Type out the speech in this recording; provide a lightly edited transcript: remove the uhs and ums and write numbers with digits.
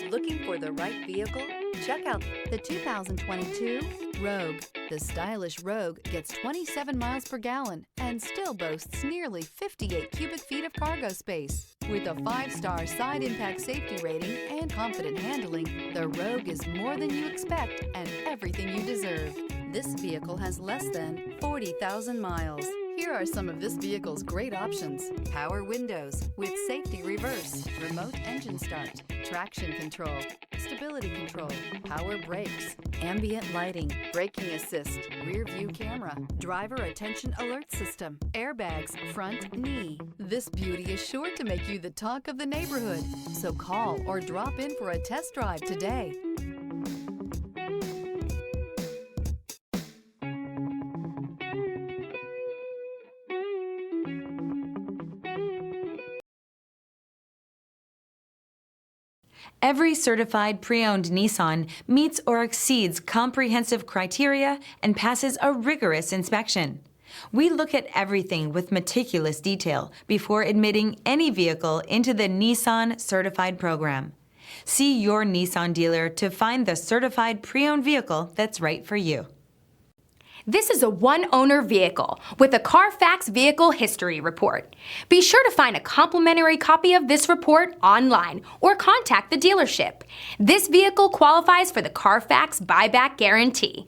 Looking for the right vehicle? Check out the 2022 Rogue. The stylish Rogue gets 27 miles per gallon and still boasts nearly 58 cubic feet of cargo space. With a 5-star side impact safety rating and confident handling, the Rogue is more than you expect and everything you deserve. This vehicle has less than 40,000 miles. Here are some of this vehicle's great options: power windows with safety reverse, remote engine start, traction control, stability control, power brakes, ambient lighting, braking assist, rear view camera, driver attention alert system, airbags, front knee. This beauty is sure to make you the talk of the neighborhood. So call or drop in for a test drive today. Every certified pre-owned Nissan meets or exceeds comprehensive criteria and passes a rigorous inspection. We look at everything with meticulous detail before admitting any vehicle into the Nissan Certified Program. See your Nissan dealer to find the certified pre-owned vehicle that's right for you. This is a one-owner vehicle with a Carfax Vehicle History Report. Be sure to find a complimentary copy of this report online or contact the dealership. This vehicle qualifies for the Carfax Buyback Guarantee.